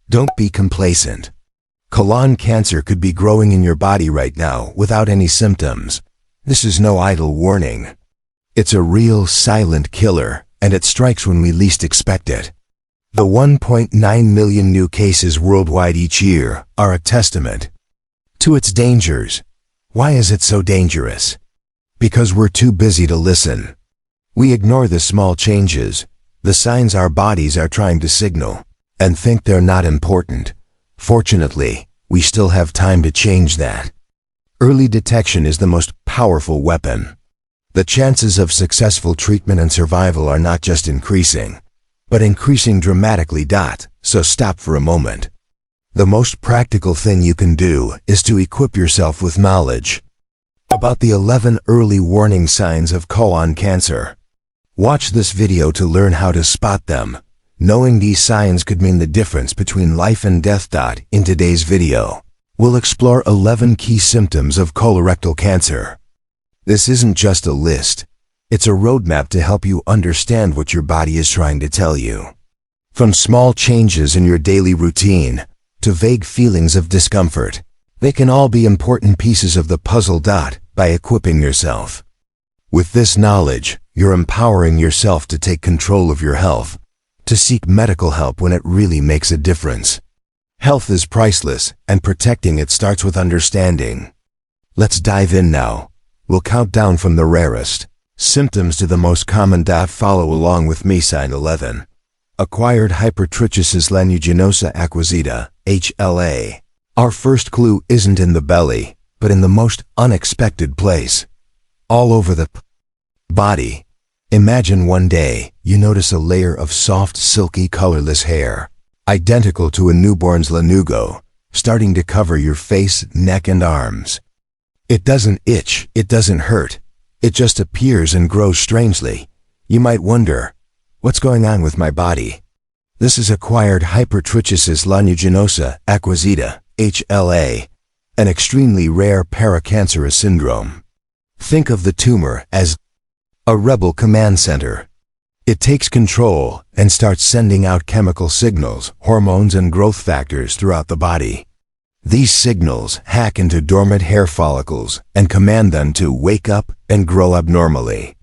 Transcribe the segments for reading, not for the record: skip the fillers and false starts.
Don't be complacent. Colon cancer could be growing in your body right now without any symptoms. This is no idle warning. It's a real silent killer, and it strikes when we least expect it. The 1.9 million new cases worldwide each year are a testament to its dangers. Why is it so dangerous? Because we're too busy to listen. We ignore the small changes, the signs our bodies are trying to signal, and think they're not important. Fortunately, we still have time to change that. Early detection is the most powerful weapon. The chances of successful treatment and survival are not just increasing, but increasing dramatically. So stop for a moment. The most practical thing you can do is to equip yourself with knowledge about the 11 early warning signs of colon cancer. Watch this video to learn how to spot them. Knowing these signs could mean the difference between life and death. In today's video, we'll explore 11 key symptoms of colorectal cancer. This isn't just a list. It's a roadmap to help you understand what your body is trying to tell you. From small changes in your daily routine to vague feelings of discomfort, they can all be important pieces of the puzzle. By equipping yourself with this knowledge, you're empowering yourself to take control of your health, to seek medical help when it really makes a difference. Health is priceless, and protecting it starts with understanding. Let's dive in now. We'll count down from the rarest symptoms to the most common. Follow along with me. Sign 11. Acquired hypertrichosis lanuginosa acquisita, HLA. Our first clue isn't in the belly, but in the most unexpected place. All over the body. Imagine one day you notice a layer of soft, silky, colorless hair, identical to a newborn's lanugo, starting to cover your face, neck, and arms. It doesn't itch, it doesn't hurt. It just appears and grows strangely. You might wonder, what's going on with my body? This is acquired hypertrichosis lanuginosa acquisita, HLA, an extremely rare paracancerous syndrome. Think of the tumor as a rebel command center. It takes control and starts sending out chemical signals, hormones, and growth factors throughout the body. These signals hack into dormant hair follicles and command them to wake up and grow abnormally.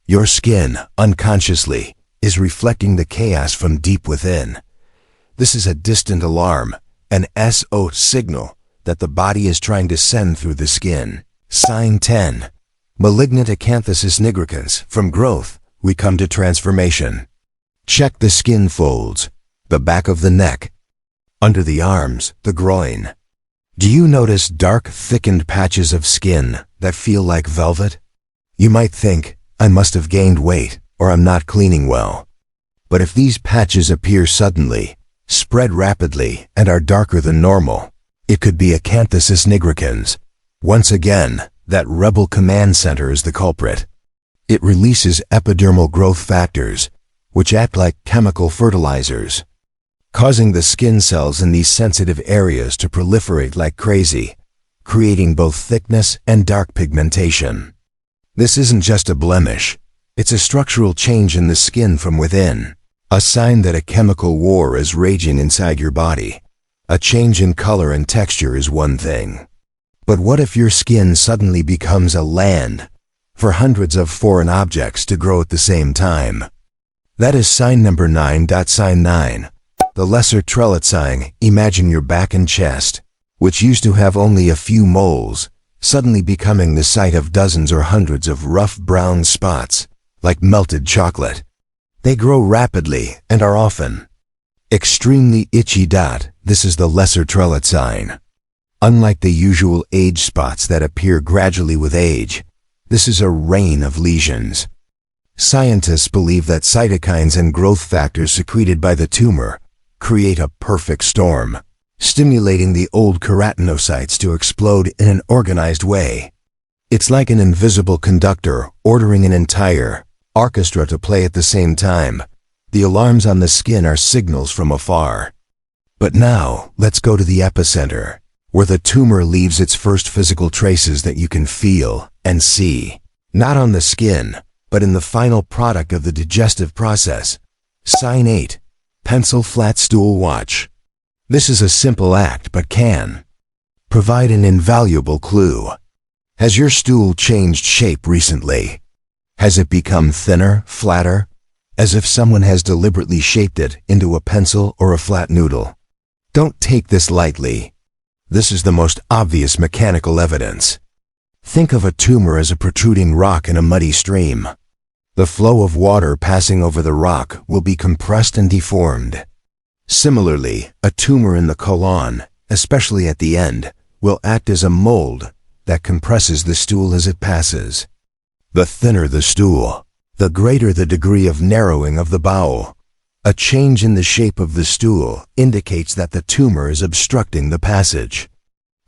Your skin, unconsciously, is reflecting the chaos from deep within. This is a distant alarm, an SO signal that the body is trying to send through the skin. Sign 10. Malignant acanthosis nigricans. From growth, we come to transformation. Check the skin folds, the back of the neck, under the arms, the groin. Do you notice dark, thickened patches of skin that feel like velvet? You might think, I must have gained weight, or I'm not cleaning well. But if these patches appear suddenly, spread rapidly, and are darker than normal, it could be acanthosis nigricans. Once again, that rebel command center is the culprit. It releases epidermal growth factors, which act like chemical fertilizers, causing the skin cells in these sensitive areas to proliferate like crazy, creating both thickness and dark pigmentation. This isn't just a blemish, it's a structural change in the skin from within, a sign that a chemical war is raging inside your body. A change in color and texture is one thing. But what if your skin suddenly becomes a land for hundreds of foreign objects to grow at the same time? That is sign number 9. Sign 9. The lesser trellet sign. Imagine your back and chest, which used to have only a few moles, suddenly becoming the site of dozens or hundreds of rough brown spots, like melted chocolate. They grow rapidly and are often extremely itchy. This is the lesser trellet sign. Unlike the usual age spots that appear gradually with age, this is a rain of lesions. Scientists believe that cytokines and growth factors secreted by the tumor create a perfect storm, stimulating the old keratinocytes to explode in an organized way. It's like an invisible conductor ordering an entire orchestra to play at the same time. The alarms on the skin are signals from afar. But now, let's go to the epicenter, where the tumor leaves its first physical traces that you can feel and see. Not on the skin, but in the final product of the digestive process. Sign 8. Pencil flat stool watch. This is a simple act but can provide an invaluable clue. Has your stool changed shape recently? Has it become thinner, flatter, as if someone has deliberately shaped it into a pencil or a flat noodle? Don't take this lightly. This is the most obvious mechanical evidence. Think of a tumor as a protruding rock in a muddy stream. The flow of water passing over the rock will be compressed and deformed. Similarly, a tumor in the colon, especially at the end, will act as a mold that compresses the stool as it passes. The thinner the stool, the greater the degree of narrowing of the bowel. A change in the shape of the stool indicates that the tumor is obstructing the passage.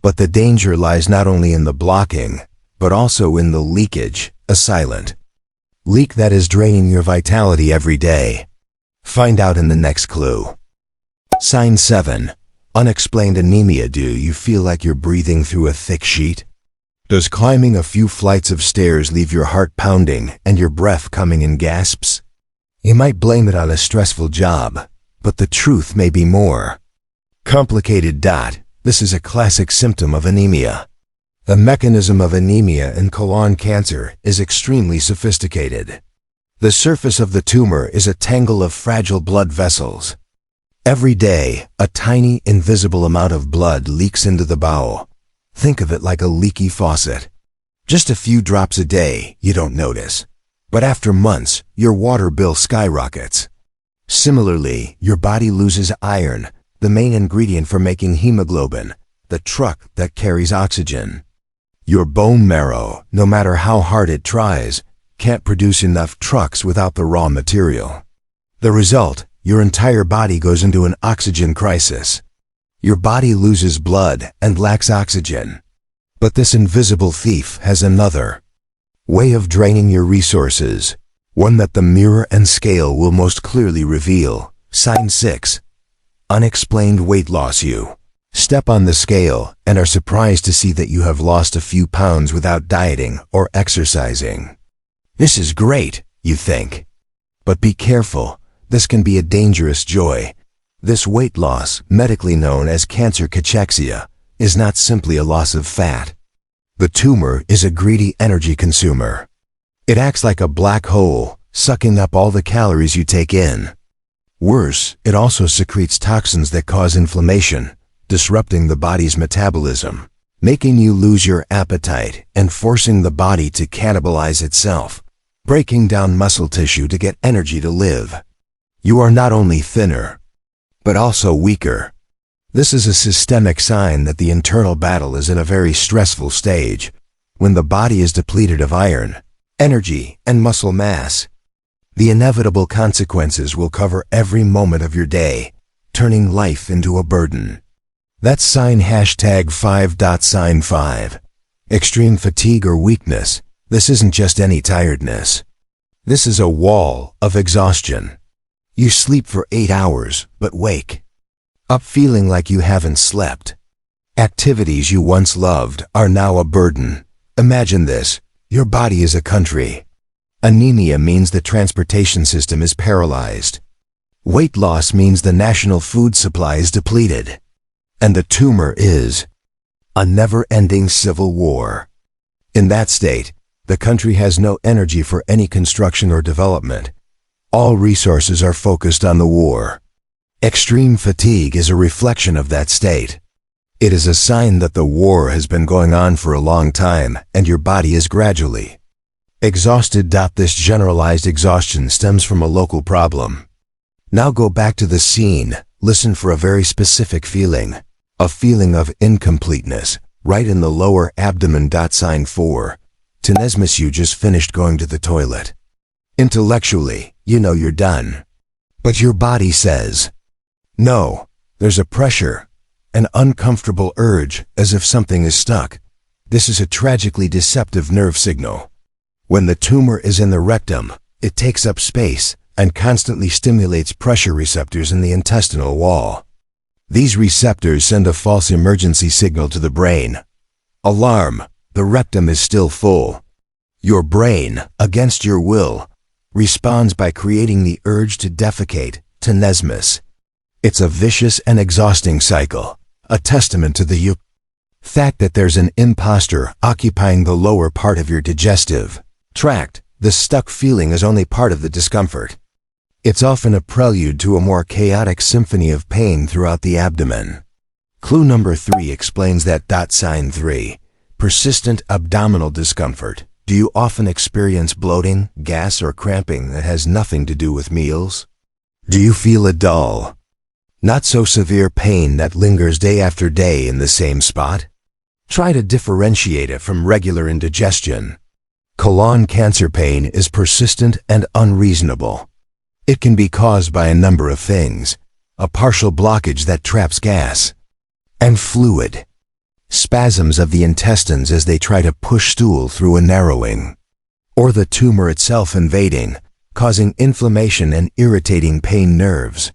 But the danger lies not only in the blocking, but also in the leakage, a silent leak that is draining your vitality every day. Find out in the next clue. Sign 7. Unexplained anemia. Do you feel like you're breathing through a thick sheet? Does climbing a few flights of stairs leave your heart pounding and your breath coming in gasps? You might blame it on a stressful job, but the truth may be more complicated. This is a classic symptom of anemia. The mechanism of anemia in colon cancer is extremely sophisticated. The surface of the tumor is a tangle of fragile blood vessels. Every day, a tiny, invisible amount of blood leaks into the bowel. Think of it like a leaky faucet. Just a few drops a day, you don't notice. But after months, your water bill skyrockets. Similarly, your body loses iron, the main ingredient for making hemoglobin, the truck that carries oxygen. Your bone marrow, no matter how hard it tries, can't produce enough trucks without the raw material. The result, your entire body goes into an oxygen crisis. Your body loses blood and lacks oxygen. But this invisible thief has another way of draining your resources, one that the mirror and scale will most clearly reveal. Sign 6. Unexplained weight loss. You step on the scale and are surprised to see that you have lost a few pounds without dieting or exercising. This is great, you think. But be careful, this can be a dangerous joy. This weight loss, medically known as cancer cachexia, is not simply a loss of fat. The tumor is a greedy energy consumer. It acts like a black hole, sucking up all the calories you take in. Worse, it also secretes toxins that cause inflammation, disrupting the body's metabolism, making you lose your appetite and forcing the body to cannibalize itself, breaking down muscle tissue to get energy to live. You are not only thinner, but also weaker. This is a systemic sign that the internal battle is in a very stressful stage, when the body is depleted of iron, energy, and muscle mass. The inevitable consequences will cover every moment of your day, turning life into a burden. That's sign #5. Sign 5. Extreme fatigue or weakness. This isn't just any tiredness. This is a wall of exhaustion. You sleep for 8 hours, but wake up feeling like you haven't slept. Activities you once loved are now a burden. Imagine this. Your body is a country. Anemia means the transportation system is paralyzed. Weight loss means the national food supply is depleted. And the tumor is a never-ending civil war. In that state, the country has no energy for any construction or development. All resources are focused on the war. Extreme fatigue is a reflection of that state. It is a sign that the war has been going on for a long time and your body is gradually exhausted. This generalized exhaustion stems from a local problem. Now go back to the scene, listen for a very specific feeling. A feeling of incompleteness, right in the lower abdomen. Sign 4. Tenesmus. You just finished going to the toilet. Intellectually, you know you're done. But your body says, no. There's a pressure, an uncomfortable urge, as if something is stuck. This is a tragically deceptive nerve signal. When the tumor is in the rectum, it takes up space and constantly stimulates pressure receptors in the intestinal wall. These receptors send a false emergency signal to the brain. Alarm! The rectum is still full. Your brain, against your will, responds by creating the urge to defecate, tenesmus. It's a vicious and exhausting cycle, a testament to the fact that there's an imposter occupying the lower part of your digestive tract. The stuck feeling is only part of the discomfort. It's often a prelude to a more chaotic symphony of pain throughout the abdomen. Clue number 3 explains that. Sign 3. Persistent abdominal discomfort. Do you often experience bloating, gas, or cramping that has nothing to do with meals? Do you feel a dull, not so severe pain that lingers day after day in the same spot? Try to differentiate it from regular indigestion. Colon cancer pain is persistent and unreasonable. It can be caused by a number of things: a partial blockage that traps gas and fluid, spasms of the intestines as they try to push stool through a narrowing, or the tumor itself invading, causing inflammation and irritating pain nerves.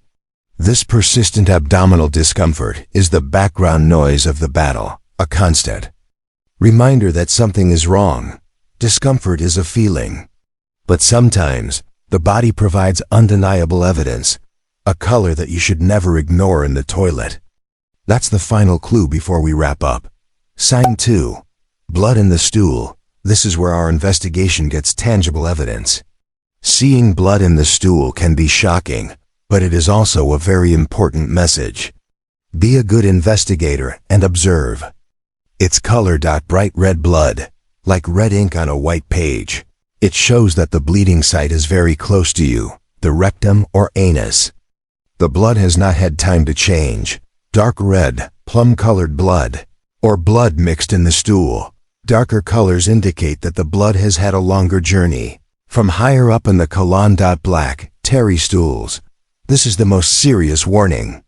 This persistent abdominal discomfort is the background noise of the battle, a constant reminder that something is wrong. Discomfort is a feeling, but sometimes the body provides undeniable evidence, a color that you should never ignore in the toilet. That's the final clue before we wrap up. Sign 2. Blood in the stool. This is where our investigation gets tangible evidence. Seeing blood in the stool can be shocking, but it is also a very important message. Be a good investigator and observe. It's color. Bright red blood, like red ink on a white page. It shows that the bleeding site is very close to you, the rectum or anus. The blood has not had time to change. Dark red, plum-colored blood, or blood mixed in the stool. Darker colors indicate that the blood has had a longer journey from higher up in the colon. Black, tarry stools. This is the most serious warning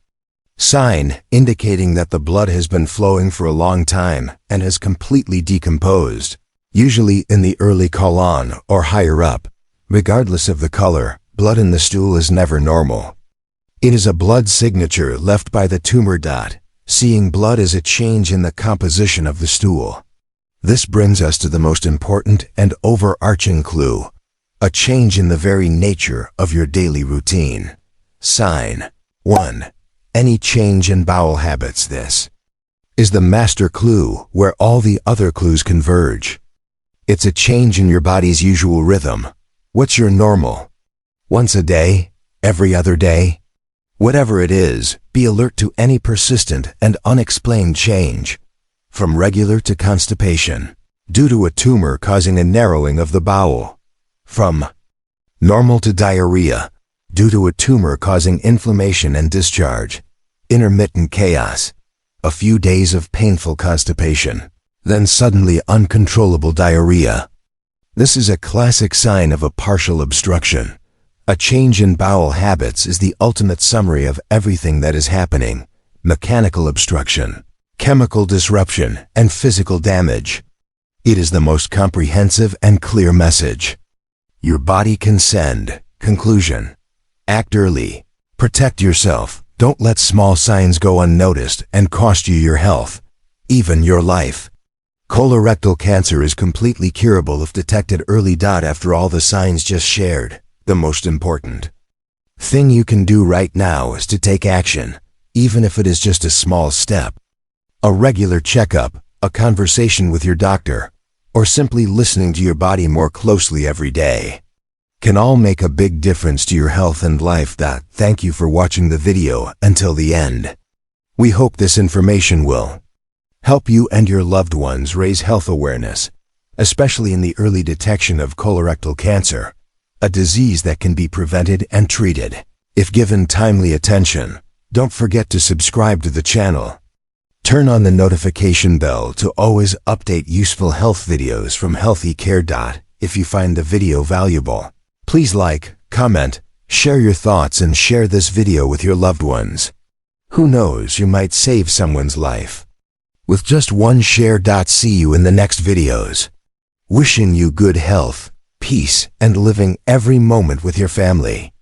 sign, indicating that the blood has been flowing for a long time and has completely decomposed, usually in the early colon or higher up. Regardless of the color, blood in the stool is never normal. It is a blood signature left by the tumor. Seeing blood is a change in the composition of the stool. This brings us to the most important and overarching clue, a change in the very nature of your daily routine. Sign 1. Any change in bowel habits. This is the master clue where all the other clues converge. It's a change in your body's usual rhythm. What's your normal? Once a day? Every other day? Whatever it is, be alert to any persistent and unexplained change, from regular to constipation, due to a tumor causing a narrowing of the bowel, from normal to diarrhea, due to a tumor causing inflammation and discharge, intermittent chaos, a few days of painful constipation, then suddenly uncontrollable diarrhea. This is a classic sign of a partial obstruction. A change in bowel habits is the ultimate summary of everything that is happening: mechanical obstruction, chemical disruption, and physical damage. It is the most comprehensive and clear message your body can send. Conclusion: act early. Protect yourself. Don't let small signs go unnoticed and cost you your health, even your life. Colorectal cancer is completely curable if detected early. After all the signs just shared, the most important thing you can do right now is to take action, even if it is just a small step. A regular checkup, a conversation with your doctor, or simply listening to your body more closely every day can all make a big difference to your health and life. Thank you for watching the video until the end. We hope this information will help you and your loved ones raise health awareness, especially in the early detection of colorectal cancer, a disease that can be prevented and treated if given timely attention. Don't forget to subscribe to the channel. Turn on the notification bell to always update useful health videos from Healthy Care. If you find the video valuable, please like, comment, share your thoughts, and share this video with your loved ones. Who knows, you might save someone's life with just one share. See you in the next videos. Wishing you good health, peace, and living every moment with your family.